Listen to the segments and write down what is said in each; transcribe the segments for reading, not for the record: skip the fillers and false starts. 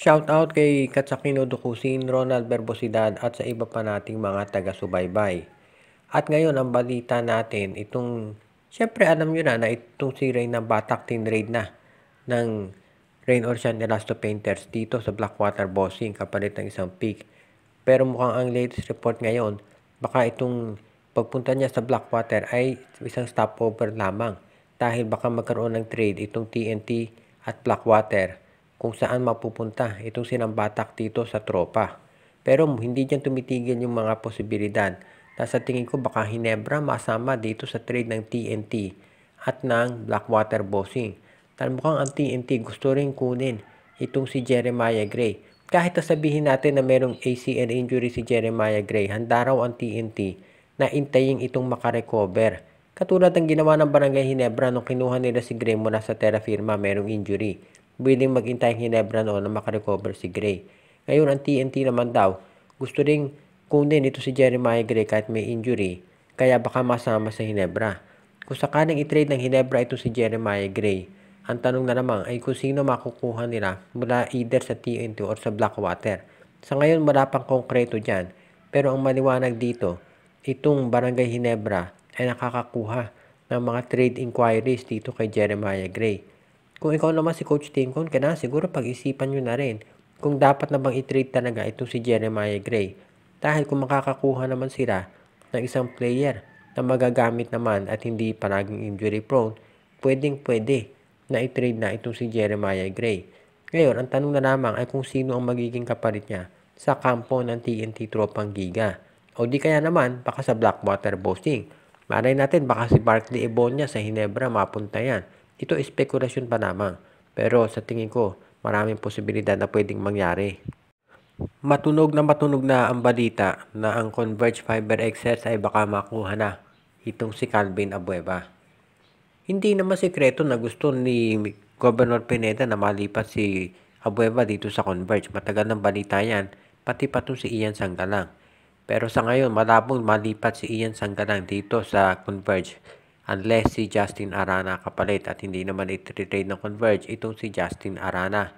Shoutout kay Katsakino Dukusin, Ronald Berbosidad at sa iba pa nating mga taga-subaybay. At ngayon ang balita natin, syempre alam nyo na itong si Reyna Batak tinraid na ng Rain Ocean Elasto Painters dito sa Blackwater Bossing kapalit ng isang pick. Pero mukhang ang latest report ngayon, baka itong pagpunta niya sa Blackwater ay isang stopover lamang dahil baka magkaroon ng trade itong TNT at Blackwater kung saan mapupunta itong sinambatak dito sa tropa. Pero hindi dyan tumitigil yung mga posibilidad. Sa tingin ko baka Hinebra masama dito sa trade ng TNT at ng Blackwater Bossing. Dahil mukhang ang TNT gusto rin kunin itong si Jeremiah Gray. Kahit sabihin natin na merong ACL injury si Jeremiah Gray, handa raw ang TNT na intayin itong makarecover. Katulad ng ginawa ng Barangay Hinebra nung kinuha nila si Gray mula sa terra firma merong injury. Willing maghintay ang Hinebra noon na makarecover si Gray. Ngayon ang TNT naman daw, gusto ring kunin ito si Jeremiah Gray kahit may injury, kaya baka masama sa Hinebra. Kung sakaling i-trade ng Hinebra ito si Jeremiah Gray, ang tanong na naman ay kung sino makukuha nila mula either sa TNT or sa Blackwater. Sa ngayon wala pang konkreto dyan, pero ang maliwanag dito, itong Barangay Hinebra ay nakakakuha ng mga trade inquiries dito kay Jeremiah Gray. Kung ikaw naman si Coach Tincon, kailangan siguro pag-isipan nyo na rin kung dapat na bang i-trade talaga itong si Jeremiah Gray. Dahil kung makakakuha naman sila ng isang player na magagamit naman at hindi palaging injury prone, pwedeng-pwede na i-trade na itong si Jeremiah Gray. Ngayon, ang tanong na lamang ay kung sino ang magiging kapalit niya sa kampo ng TNT Tropang Giga. O di kaya naman, baka sa Blackwater Bossing. Malay natin, baka si Barkley Ebonia sa Hinebra mapunta yan. Ito spekulasyon pa lamang. Pero sa tingin ko, maraming posibilidad na pwedeng mangyari. Matunog na ang balita na ang Converge Fiber XS ay baka makuha na itong si Calvin Abueva. Hindi naman sikreto na gusto ni Governor Pineda na malipat si Abueva dito sa Converge. Matagal ng balita yan, pati pa si Ian Sanggalang. Pero sa ngayon, malabong malipat si Ian Sanggalang dito sa Converge unless si Justin Arana kapalit at hindi naman i-trade ng Converge itong si Justin Arana.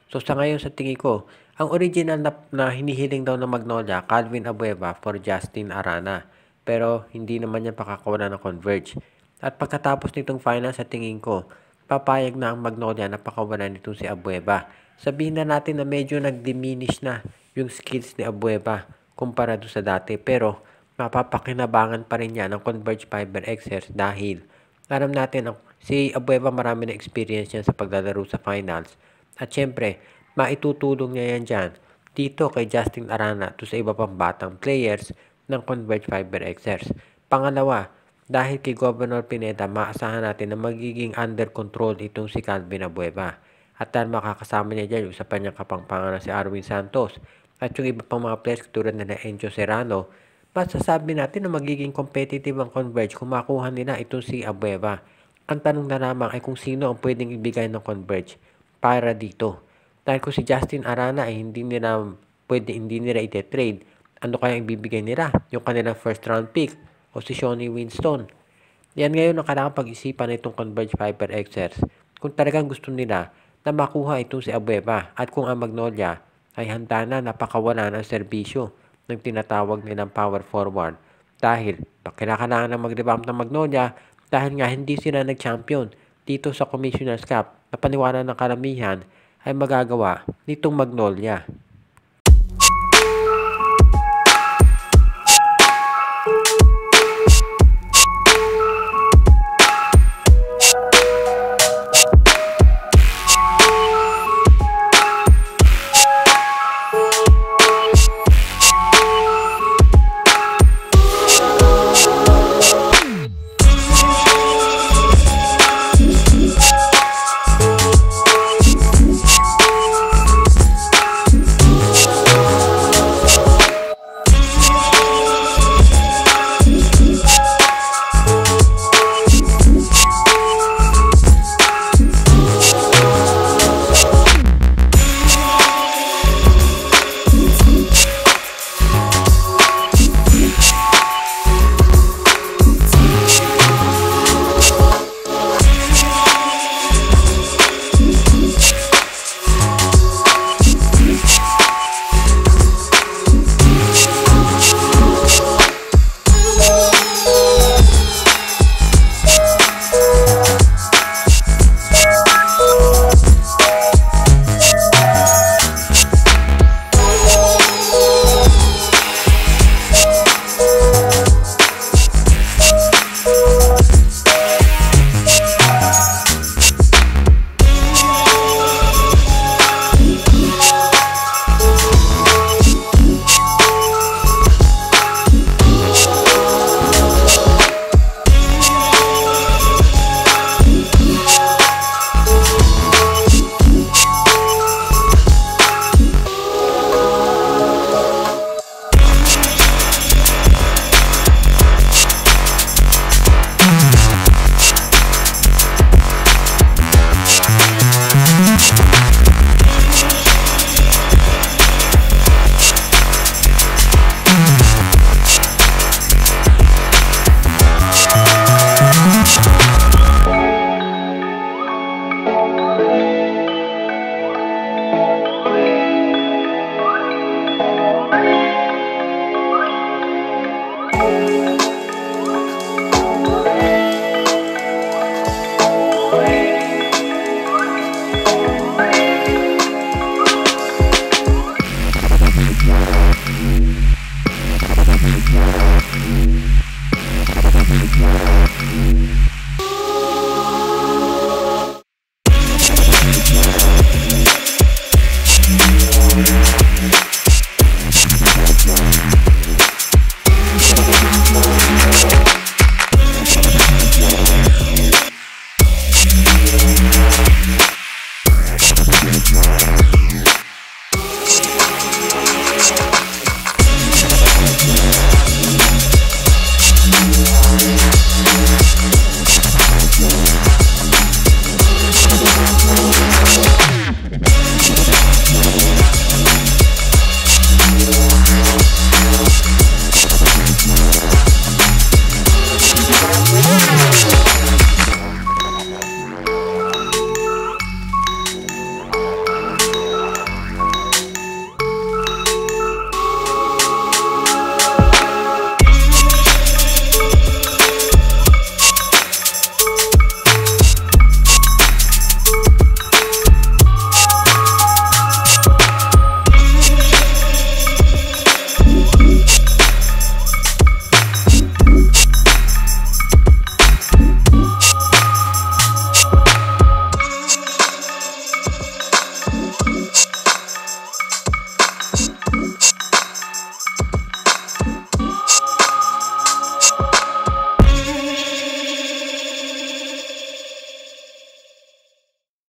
So sa ngayon sa tingin ko, ang original na hinihiling daw ng Magnolia, Calvin Abueva for Justin Arana. Pero hindi naman yan pakakawalan ng Converge. At pagkatapos nitong final sa tingin ko, papayag na ang Magnolia na pakawalan nitong si Abueva. Sabihin na natin na medyo nag-diminish na yung skills ni Abueva kumpara doon sa dati. Pero mapapakinabangan pa rin yan ng Converge Fiber XS dahil alam natin si Abueva marami na experience yan sa paglalaro sa finals. At syempre, maitutulong niya yan dyan dito kay Justin Arana to sa iba pang batang players ng Converge Fiber XS. Pangalawa, dahil kay Governor Pineda, maasahan natin na magiging under control itong si Calvin Abueva. At dahil makakasama niya dyan yung sa kanyang kapangpangan na si Arwin Santos at yung iba pang mga players tulad na Enzo Serrano, masasabi natin na magiging competitive ang Converge kung makuha nila itong si Abueva. Ang tanong na lamang ay kung sino ang pwedeng ibigay ng Converge para dito. Dahil kung si Justin Arana ay hindi nila ite-trade, ano kaya ibibigay nila? Yung kanilang first round pick o si Shawnee Winston. Yan ngayon ang kailangan pag-isipan itong Converge Fiber Xers. Kung talagang gusto nila na makuha itong si Abueva at kung ang Magnolia ay handa na napakawala ng serbisyo ng tinatawag nilang power forward. Dahil kailangan na mag-revamp ng Magnolia dahil nga hindi sila nag-champion dito sa Commissioner's Cup na paniwala ng karamihan ay magagawa nitong Magnolia.